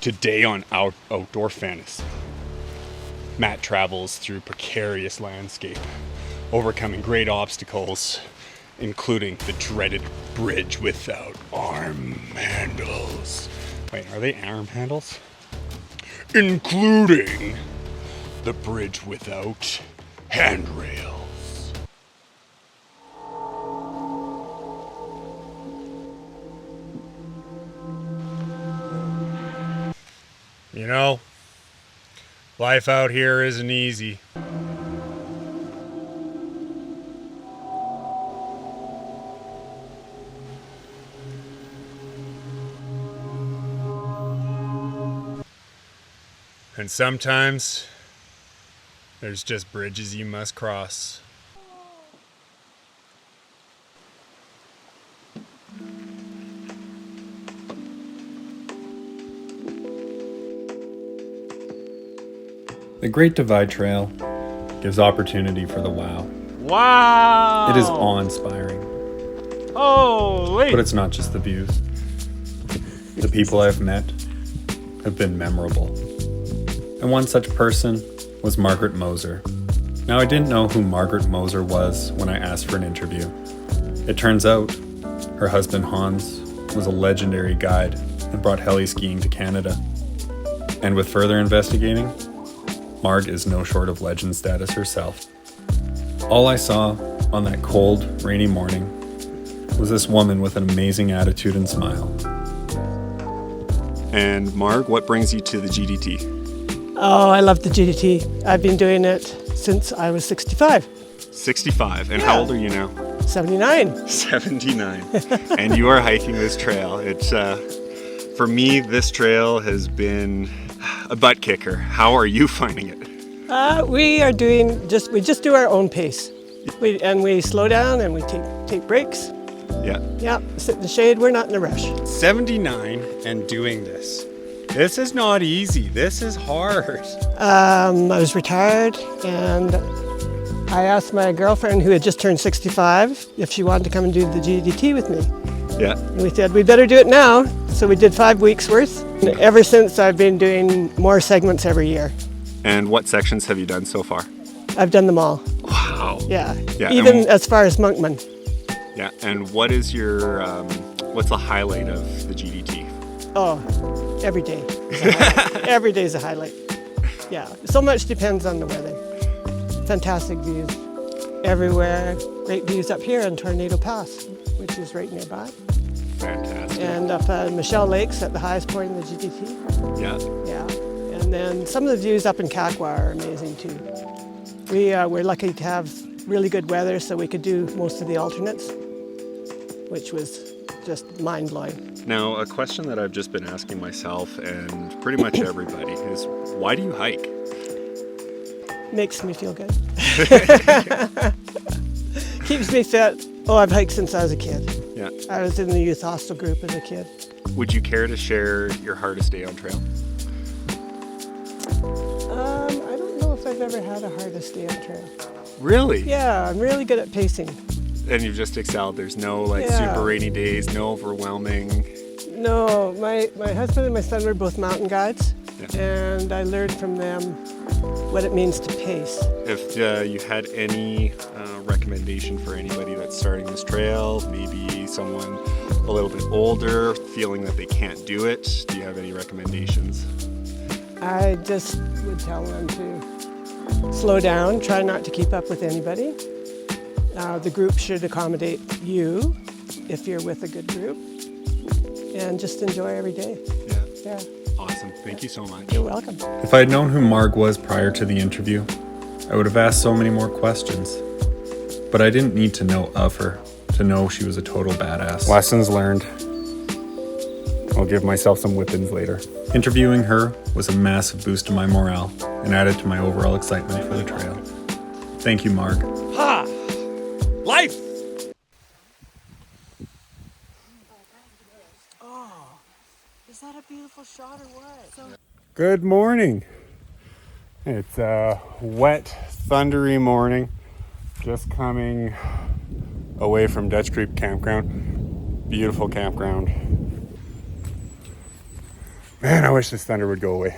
Today on Outdoor Fantasy, Matt travels through precarious landscape, overcoming great obstacles, including the dreaded bridge without arm handles. Wait, are they arm handles? Including the bridge without handrails. You know, life out here isn't easy. And sometimes there's just bridges you must cross. The Great Divide Trail gives opportunity for the wow. Wow! It is awe-inspiring. Holy! But it's not just the views. The people I've met have been memorable. And one such person was Margaret Moser. Now, I didn't know who Margaret Moser was when I asked for an interview. It turns out her husband Hans was a legendary guide and brought heli skiing to Canada. And with further investigating, Marg is no short of legend status herself. All I saw on that cold, rainy morning was this woman with an amazing attitude and smile. And Marg, what brings you to the GDT? Oh, I love the GDT. I've been doing it since I was 65. 65. And Yeah. how old are you now? 79. 79. And you are hiking this trail. It's, for me, this trail has been a butt kicker. How are you finding it? We are doing we just do our own pace. We slow down and we take breaks. Yeah. Yeah, sit in the shade. We're not in a rush. 79 and doing this. This is not easy. This is hard. I was retired and I asked my girlfriend, who had just turned 65, if she wanted to come and do the GDT with me. Yeah. And we said, we better do it now. So we did 5 weeks worth. And ever since, I've been doing more segments every year. And what sections have you done so far? I've done them all. Wow. Yeah. Yeah, Even and- as far as Monkman. Yeah. And what is your, what's the highlight of the GDT? Oh, every day. is a highlight. Every day is a highlight. Yeah. So much depends on the weather. Fantastic views everywhere. Great views up here in Tornado Pass, which is right nearby. Fantastic. And up at Michelle Lakes at the highest point in the GDT. Yeah. Yeah. And then some of the views up in Kakwa are amazing too. We're lucky to have really good weather, so we could do most of the alternates, which was just mind-blowing. Now, a question that I've just been asking myself and pretty much everybody is, why do you hike? Makes me feel good. Keeps me fit. Oh, I've hiked since I was a kid. Yeah. I was in the youth hostel group as a kid. Would you care to share your hardest day on trail? I don't know if I've ever had a hardest day on trail. Really? Yeah, I'm really good at pacing. And you've just excelled. There's no Yeah. super rainy days, no overwhelming. No, my husband and my son were both mountain guides, Yeah. and I learned from them what it means to pace. If you had any recommendation for anybody that's starting this trail, maybe someone a little bit older, feeling that they can't do it, do you have any recommendations? I just would tell them to slow down, try not to keep up with anybody. The group should accommodate you if you're with a good group, and just enjoy every day. Yeah. Yeah, Awesome. Thank you so much. you're welcome. If I had known who Marg was prior to the interview, I would have asked so many more questions. But I didn't need to know of her to know she was a total badass. Lessons learned. I'll give myself some whippings later. Interviewing her was a massive boost to my morale and added to my overall excitement for the trail. Thank you, Marg. Ha! Life! Is that a beautiful shot or what? Good morning. It's a wet, thundery morning. Just coming away from Dutch Creek Campground. Beautiful campground. Man, I wish this thunder would go away.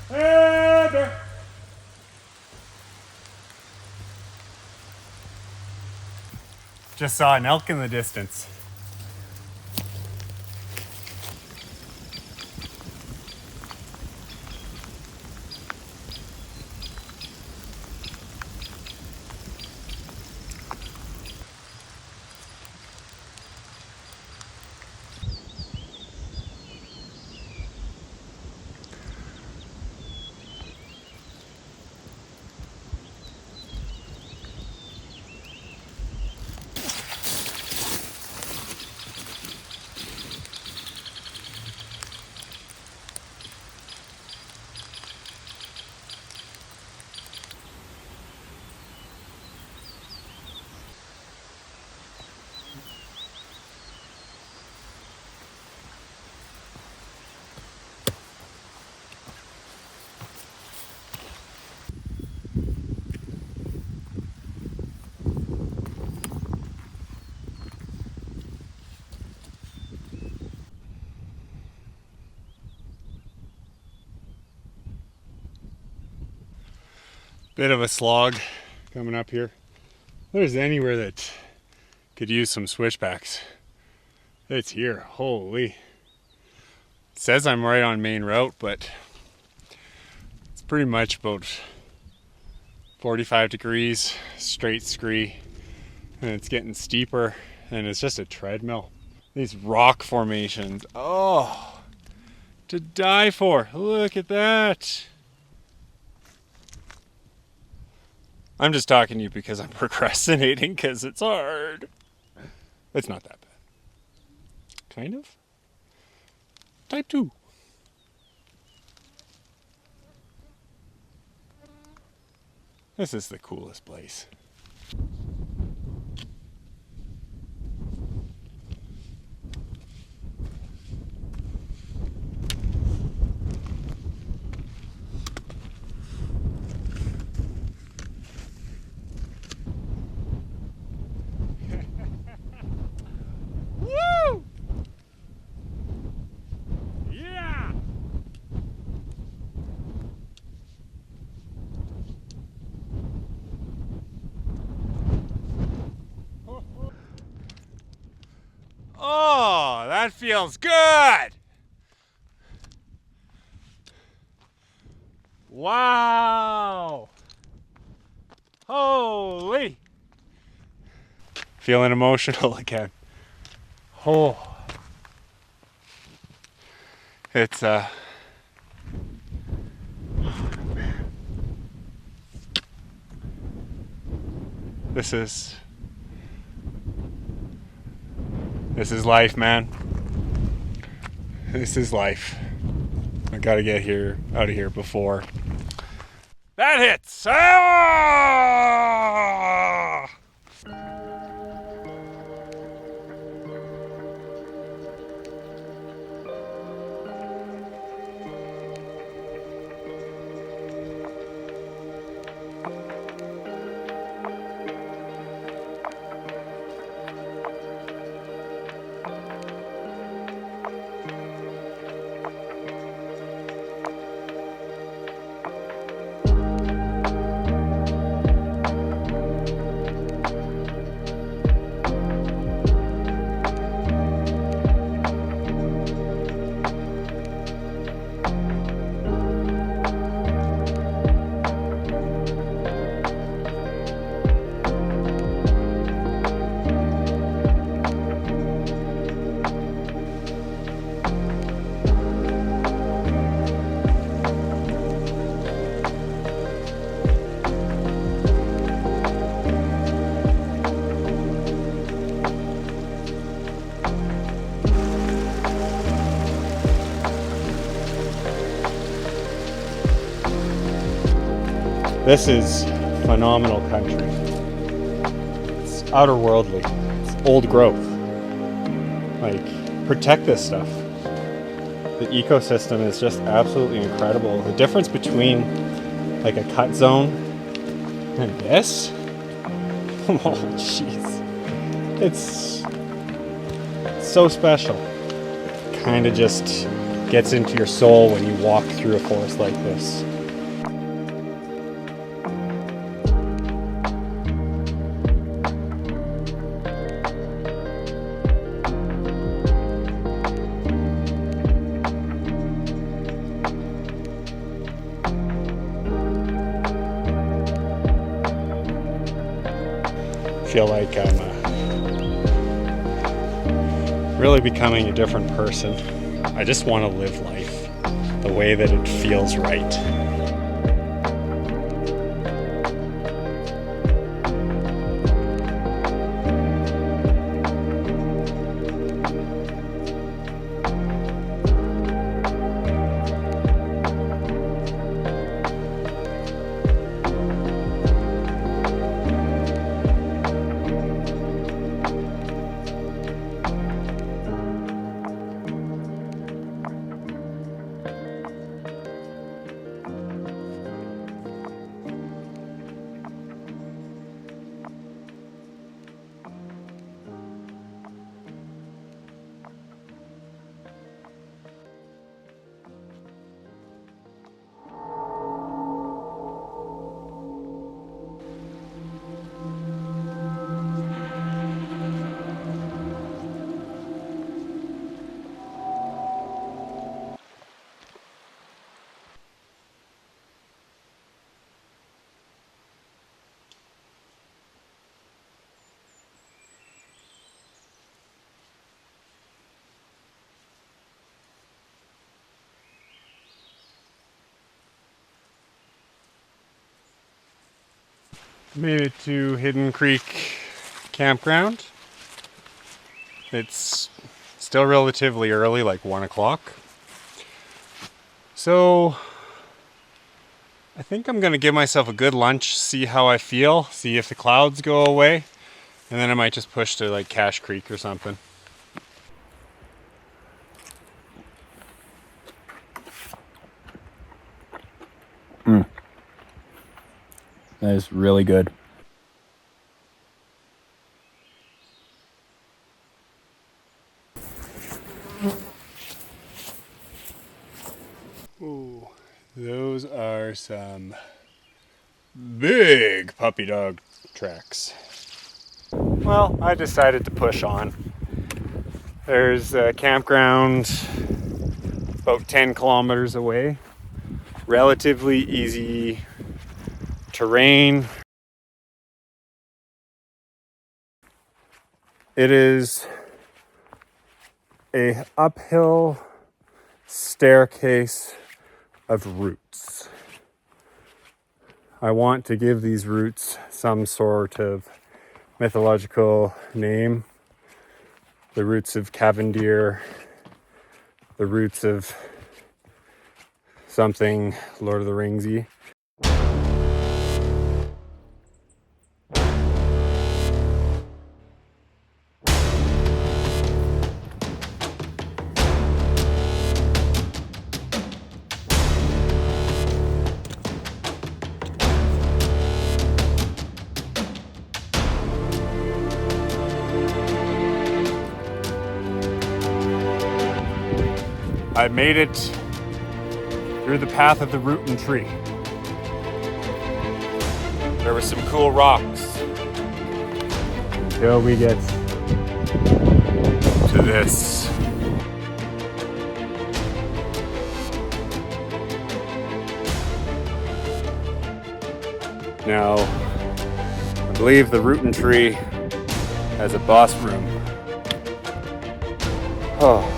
Hey there. Just saw an elk in the distance. Bit of a slog coming up here. If there's anywhere that could use some switchbacks, it's here. Holy. It says I'm right on main route, but it's pretty much about 45 degrees, straight scree, and it's getting steeper, and it's just a treadmill. These rock formations, oh, to die for. Look at that. I'm just talking to you because I'm procrastinating because it's hard. It's not that bad. Kind of. Type 2. This is the coolest place. Woo! Yeah! Oh, that feels good! Wow! Holy! Feeling emotional again. Oh. It's man. This is life, man. This is life. I gotta get out of here before that hits. Ah! This is phenomenal country. It's outer-worldly. It's old growth. Like, protect this stuff. The ecosystem is just absolutely incredible. The difference between like a cut zone and this, oh jeez, it's so special. Kind of just gets into your soul when you walk through a forest like this. Feel like I'm really becoming a different person. I just want to live life the way that it feels right. Made it to Hidden Creek Campground. It's still relatively early, like 1 o'clock. So I think I'm gonna give myself a good lunch, see how I feel, see if the clouds go away, and then I might just push to like Cache Creek or something. That is really good. Ooh, those are some big puppy dog tracks. Well, I decided to push on. There's a campground about 10 kilometers away. Relatively easy terrain. It is a uphill staircase of roots. I want to give these roots some sort of mythological name. The roots of Cavendier, the roots of something Lord of the Ringsy. I made it through the path of the root and tree. There were some cool rocks until we get to this. Now, I believe the root and tree has a boss room. Oh.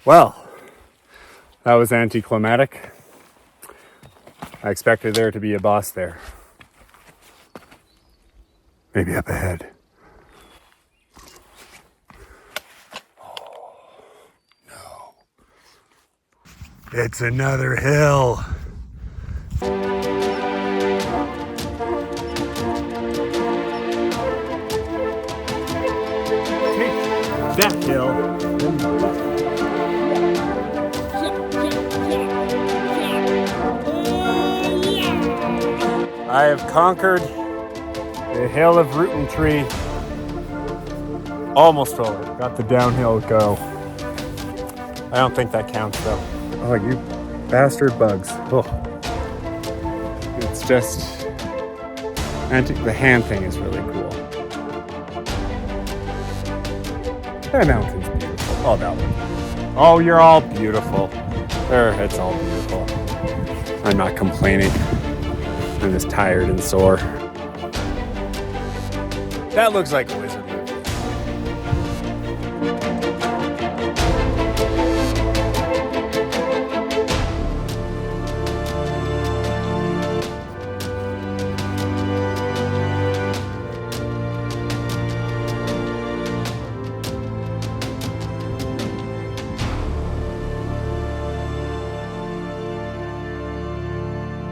Well, that was anticlimactic. I expected there to be a boss there. Maybe up ahead. No. It's another hill. Take that hill. I have conquered the hill of Rootin' Tree. Almost over. Got the downhill go. I don't think that counts though. Oh, you bastard bugs. Oh. It's just, and the hand thing is really cool. That mountain's beautiful. Oh, that one. Oh, you're all beautiful. There, it's all beautiful. I'm not complaining. I'm just tired and sore. That looks like a wizard movie.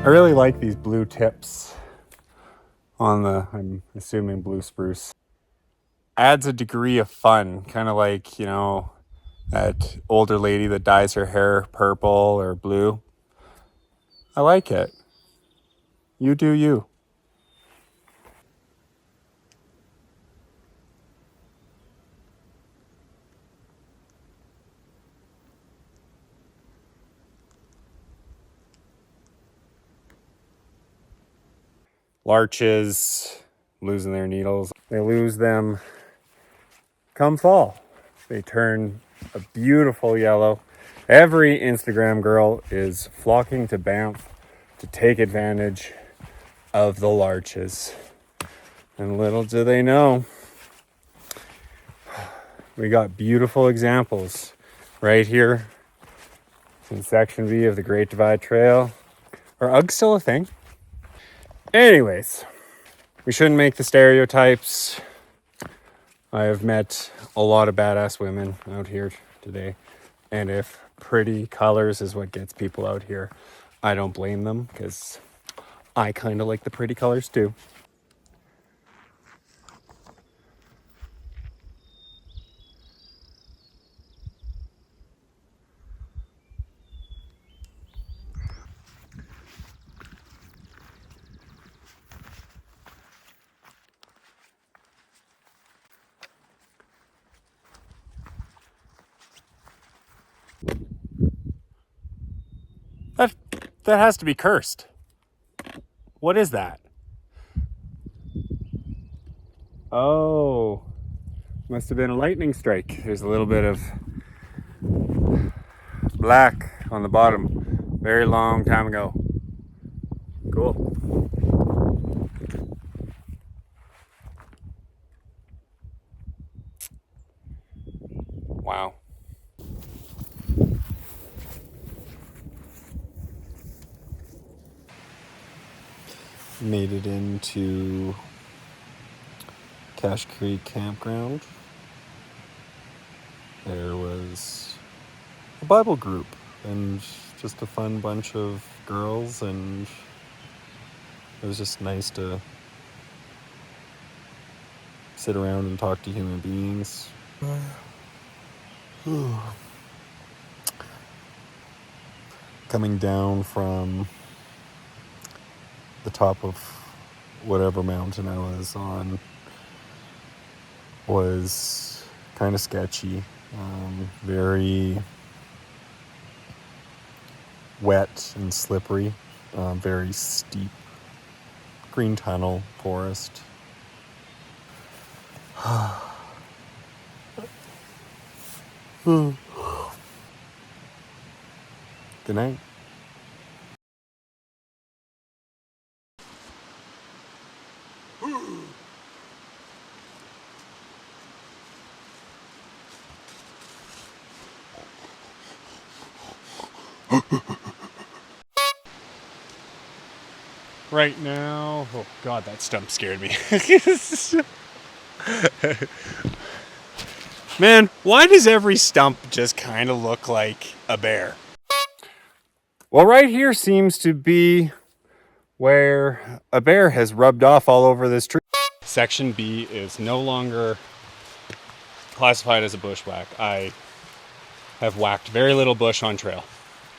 I really like these blue tips on the, I'm assuming, blue spruce. Adds a degree of fun, kind of like, you know, that older lady that dyes her hair purple or blue. I like it. You do you. Larches losing their needles. They lose them come fall. They turn a beautiful yellow. Every Instagram girl is flocking to Banff to take advantage of the larches. And little do they know, we got beautiful examples right here in Section B of the Great Divide Trail. Are Uggs still a thing? Anyways, we shouldn't make the stereotypes. I have met a lot of badass women out here today. And if pretty colors is what gets people out here, I don't blame them, because I kind of like the pretty colors too. That has to be cursed. What is that? Oh, must have been a lightning strike. There's a little bit of black on the bottom. Very long time ago. Cool. Wow. Made it into Cache Creek Campground. There was a Bible group and just a fun bunch of girls, and it was just nice to sit around and talk to human beings. Coming down from the top of whatever mountain I was on was kind of sketchy, very wet and slippery, very steep, green tunnel, forest. Good night. right now. Oh God, that stump scared me. Man, why does every stump just kind of look like a bear? Well, right here seems to be where a bear has rubbed off all over this tree. Section B is no longer classified as a bushwhack. I have whacked very little bush on trail.